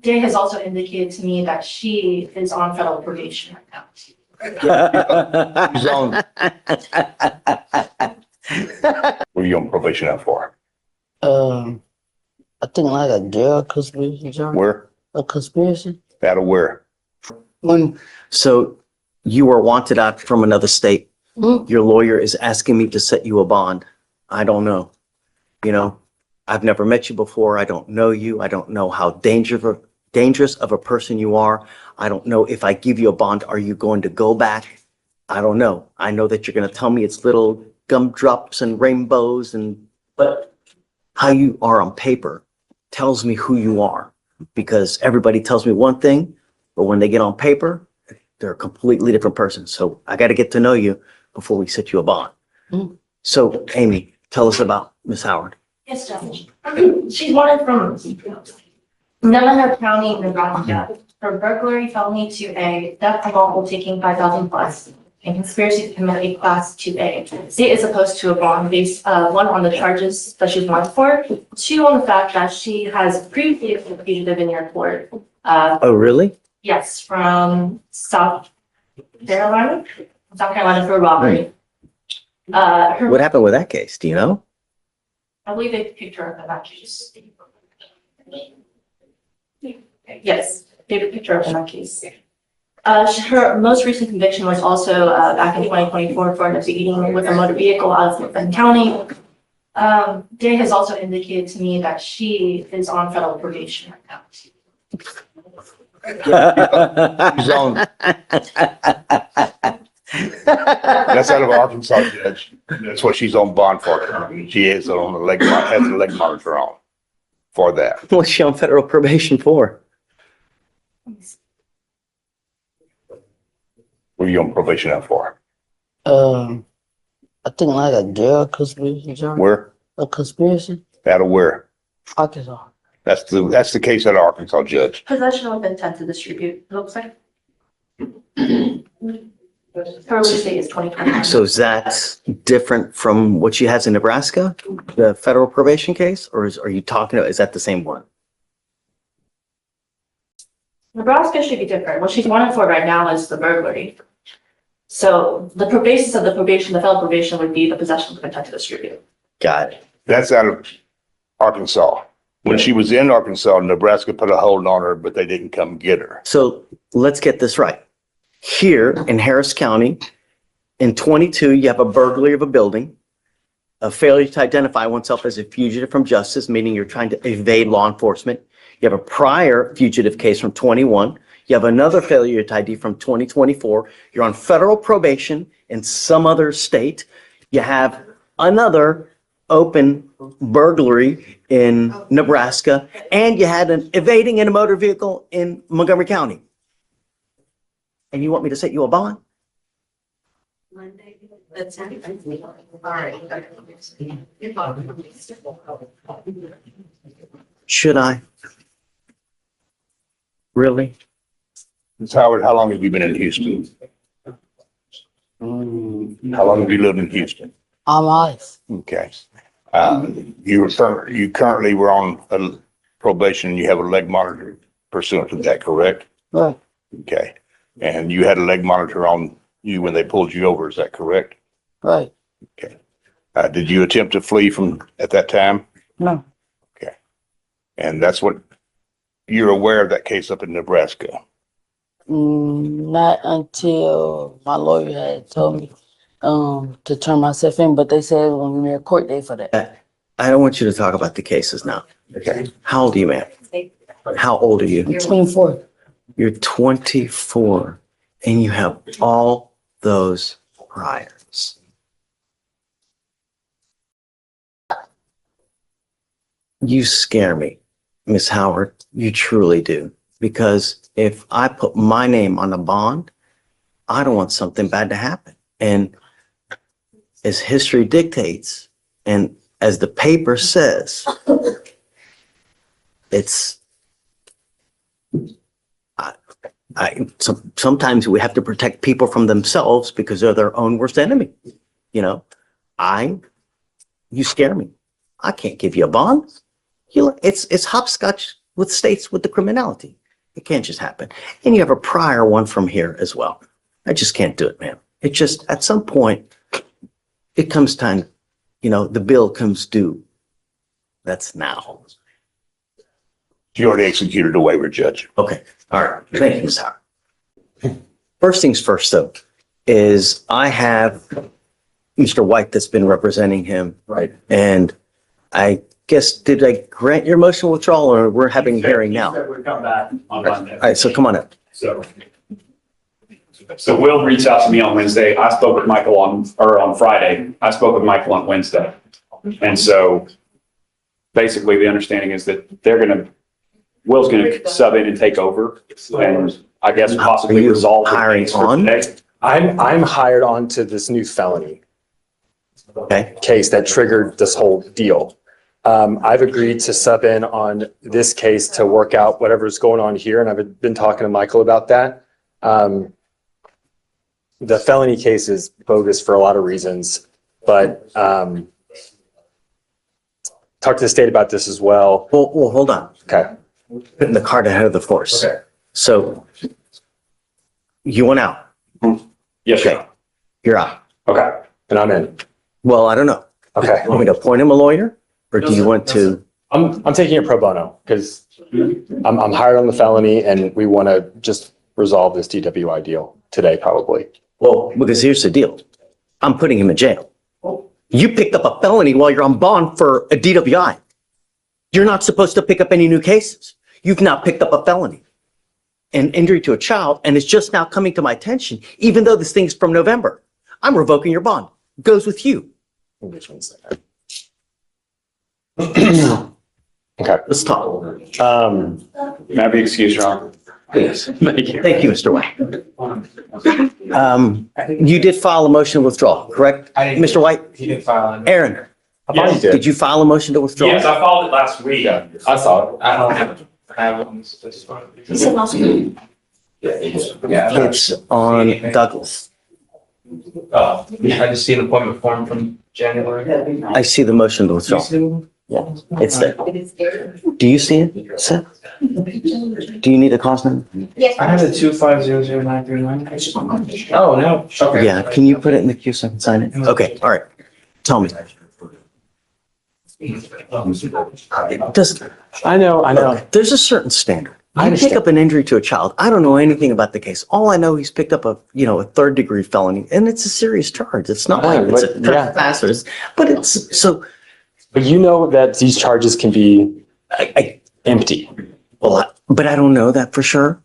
Day has also indicated to me that she is on federal probation right now. She's on. What are you on probation out for? I think like a jail conspiracy charge. Where? A conspiracy. Out of where? So you are wanted out from another state. Your lawyer is asking me to set you a bond. I don't know. You know, I've never met you before. I don't know you. I don't know how dangerous of a person you are. I don't know if I give you a bond, are you going to go back? I don't know. I know that you're going to tell me it's little gumdrops and rainbows but how you are on paper tells me who you are, because everybody tells me one thing, but when they get on paper, they're a completely different person. So I got to get to know you before we set you a bond. So Amy, tell us about Miss Howard. Yes, Judge. She's wanted from Navajo County, Nebraska, for burglary, felony 2A, theft of unlawful taking 5,000 plus, and conspiracy to commit a class 2A. State is opposed to a bond based, one, on the charges that she's wanted for, two, on the fact that she has previously been a fugitive in your court. Oh, really? Yes, from South Carolina for robbery. What happened with that case? Do you know? I believe they picked her up in that case. Yes, they picked her up in that case. Her most recent conviction was also back in 2024 for an beating with a motor vehicle out of Felon County. Day has also indicated to me that she is on federal probation right now. She's on. That's out of Arkansas, Judge. That's what she's on bond for. She is on the leg, has the leg monitor on for that. What's she on federal probation for? What are you on probation out for? I think like a jail conspiracy charge. Where? A conspiracy. Out of where? Arkansas. That's the case out of Arkansas, Judge. Possession with intent to distribute, it looks like. Her release date is 2021. So is that different from what she has in Nebraska, the federal probation case, or are you talking about, is that the same one? Nebraska should be different. What she's wanted for right now is the burglary. So the basis of the probation, the federal probation, would be the possession with intent to distribute. Got it. That's out of Arkansas. When she was in Arkansas, Nebraska put a hold on her, but they didn't come get her. So let's get this right. Here in Harris County, in 22, you have a burglary of a building, a failure to identify oneself as a fugitive from justice, meaning you're trying to evade law enforcement. You have a prior fugitive case from 21. You have another failure to ID from 2024. You're on federal probation in some other state. You have another open burglary in Nebraska, and you had an evading in a motor vehicle in Montgomery County. And you want me to set you a bond? Monday, the 10th. All right. Should I? Really? Ms. Howard, how long have you been in Houston? How long have you lived in Houston? All my life. Okay. You currently were on a probation and you have a leg monitor pursuant to that, correct? Right. Okay. And you had a leg monitor on you when they pulled you over, is that correct? Right. Okay. Did you attempt to flee from at that time? No. Okay. And that's what you're aware of that case up in Nebraska? Not until my lawyer had told me to turn myself in, but they said when we made a court date for that. I don't want you to talk about the cases now. Okay. How old are you, ma'am? How old are you? 24. You're 24 and you have all those priors. You scare me, Miss Howard. You truly do. Because if I put my name on a bond, I don't want something bad to happen. And as history dictates, and as the paper says, it's, sometimes we have to protect people from themselves because they're their own worst enemy. You know, you scare me. I can't give you a bond. It's hopscotch with states with the criminality. It can't just happen. And you have a prior one from here as well. I just can't do it, man. It just, at some point, it comes time, the bill comes due. That's now. She already executed a waiver, Judge. Okay, all right. Thank you, Ms. Howard. First things first, though, is I have Mr. White that's been representing him. Right. And I guess, did I grant your motion withdrawal or we're having a hearing now? We come back on Monday. All right, so come on up. So Will reached out to me on Wednesday. I spoke with Michael on Friday. I spoke with Michael on Wednesday. And so basically the understanding is that Will's gonna sub in and take over and I guess possibly Are you resolve the hiring case for on? today. I'm hired on to this new felony Okay, case that triggered this whole deal. I've agreed to sub in on this case to work out whatever's going on here, and I've been talking to Michael about that. The felony case is bogus for a lot of reasons, but talk to the state about this as well. well, hold on. Okay. Putting the cart ahead of the horse. Okay. So you went out. Yes, Okay, sir. you're out. Okay. And I'm in. Well, I don't know. Okay. Want me to appoint him a lawyer or do you want to? I'm taking it pro bono because I'm hired on the felony and we want to just resolve this DWI deal today, probably. Well, because here's the deal. I'm putting him in jail. You picked up a felony while you're on bond for a DWI. You're not supposed to pick up any new cases. You've now picked up a felony and injury to a child, and it's just now coming to my attention, even though this thing's from November. I'm revoking your bond. Goes with you. Which one's that? Okay. Let's talk. May I be excused, Your Honor? Please. Thank you. Thank you, Mr. White. You did file a motion of withdrawal, correct? I didn't. Mr. White? He didn't file it. Aaron, I thought you Yes. did. did you file a motion to withdraw? Yes, I filed it last week. I saw it. I don't have it on this one. He said last week. Yeah. It's on Douglas. Oh, I just see an appointment form from January. I see the motion to withdraw. Yeah, it's there. Do you see it, Seth? Do you need a cause number? Yes. I have the 2500939. Oh, no. Okay. Yeah, can you put it in the queue so I can sign it? Okay, all right. Tell me. It doesn't, I know. there's a certain standard. I You pick understand. up an injury to a child. I don't know anything about the case. All I know, he's picked up a third degree felony and it's a serious charge. It's not like it's a Right, but- yeah. trespass, but it's, so, But you know that these charges can be empty. but I don't know that for sure.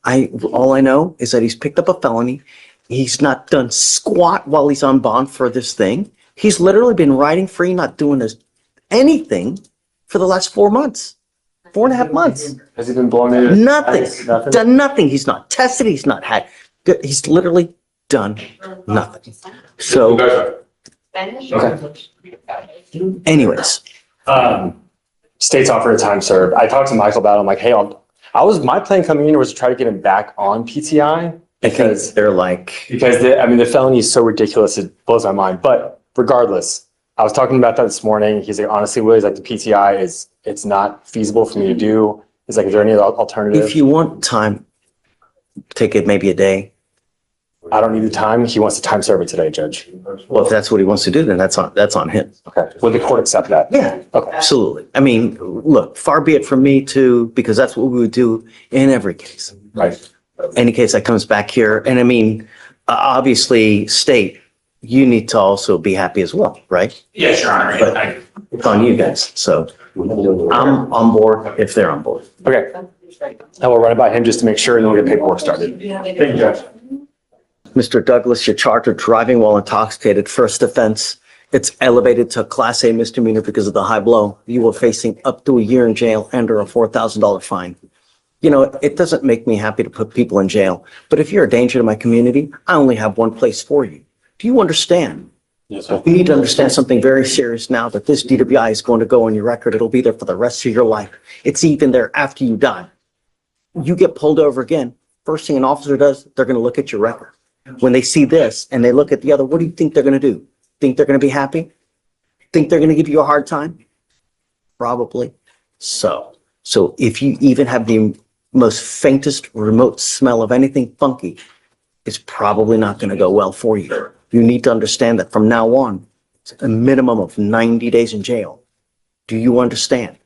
All I know is that he's picked up a felony. He's not done squat while he's on bond for this thing. He's literally been riding free, not doing anything for the last 4 months, 4.5 months. Has he been blown in? Nothing, Nothing? done nothing. He's not tested. He's not had, he's literally done nothing. So anyways, State's offered a time served. I talked to Michael about it. I'm like, hey, my plan coming in was to try to get him back on PTI because they're like, the felony is so ridiculous. It blows my mind. But regardless, I was talking about that this morning. He's like, honestly, Will, he's like, the PTI it's not feasible for me to do. He's like, is there any alternative? if you want time, take it maybe a day. I don't need the time. He wants to time serve it today, Judge. Well, if that's what he wants to do, then that's on him. Okay. Would the court accept that? Yeah, Okay. absolutely. I mean, look, far be it from me to, because that's what we would do in every case. Right. Any case that comes back here. And I mean, obviously, state, you need to also be happy as well, right? Yes, Your Honor. But- I- It's on you guys. So I'm on board if they're on board. Okay. I will run it by him just to make sure and then we'll get paperwork started. Thank you, Judge. Mr. Douglas, you're charged with driving while intoxicated. First offense, it's elevated to a Class A misdemeanor because of the high blow. You are facing up to a year in jail and or a $4,000 fine. You know, it doesn't make me happy to put people in jail, but if you're a danger to my community, I only have one place for you. Do you understand? Yes, sir. You need to understand something very serious now, that this DWI is going to go on your record. It'll be there for the rest of your life. It's even there after you die. You get pulled over again, first thing an officer does, they're going to look at your record. When they see this and they look at the other, what do you think they're going to do? Think they're going to be happy? Think they're going to give you a hard time? Probably. So So if you even have the most faintest remote smell of anything funky, it's probably not going to go well for you. You need to understand that from now on, it's a minimum of 90 days in jail. Do you understand?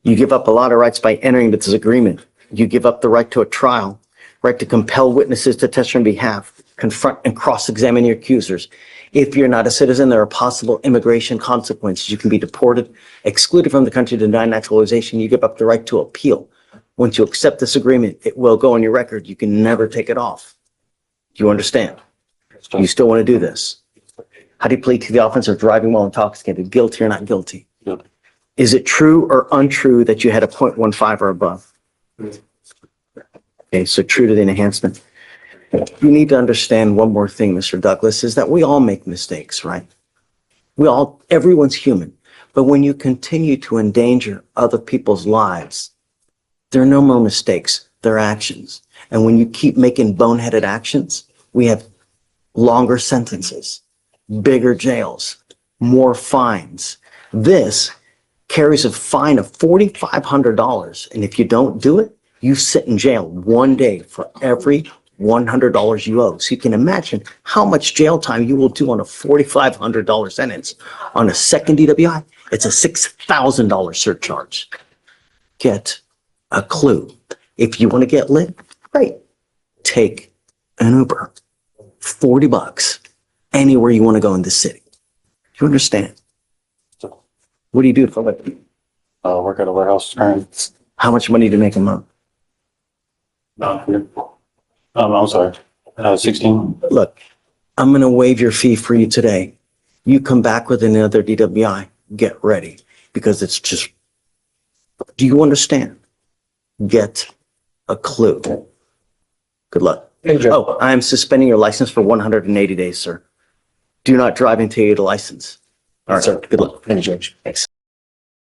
You give up a lot of rights by entering this agreement. You give up the right to a trial, right to compel witnesses to testify on behalf, confront and cross-examine your accusers. If you're not a citizen, there are possible immigration consequences. You can be deported, excluded from the country, denied naturalization. You give up the right to appeal. Once you accept this agreement, it will go on your record. You can never take it off. Do you understand? You still want to do this? How do you plead to the offense of driving while intoxicated? Guilty or not guilty? Guilty. Is it true or untrue that you had a 0.15 or above? Okay, so true to the enhancement. You need to understand one more thing, Mr. Douglas, is that we all make mistakes, right? Everyone's human. But when you continue to endanger other people's lives, there are no more mistakes, they're actions. And when you keep making boneheaded actions, we have longer sentences, bigger jails, more fines. This carries a fine of $4,500. And if you don't do it, you sit in jail 1 day for every $100 you owe. So you can imagine how much jail time you will do on a $4,500 sentence. On a second DWI, it's a $6,000 surcharge. Get a clue. If you want to get lit, great. Take an Uber. $40 anywhere you want to go in the city. Do you understand? What do you do for a living? Work at a warehouse. How much money do you make a month? I'm sorry. 16. Look, I'm going to waive your fee for you today. You come back with another DWI, get ready, because it's just, do you understand? Get a clue. Good luck. Oh, I'm suspending your license for 180 days, sir. Do not drive until you get a license. All right, Sir. good luck. Thank you, Judge. Thanks.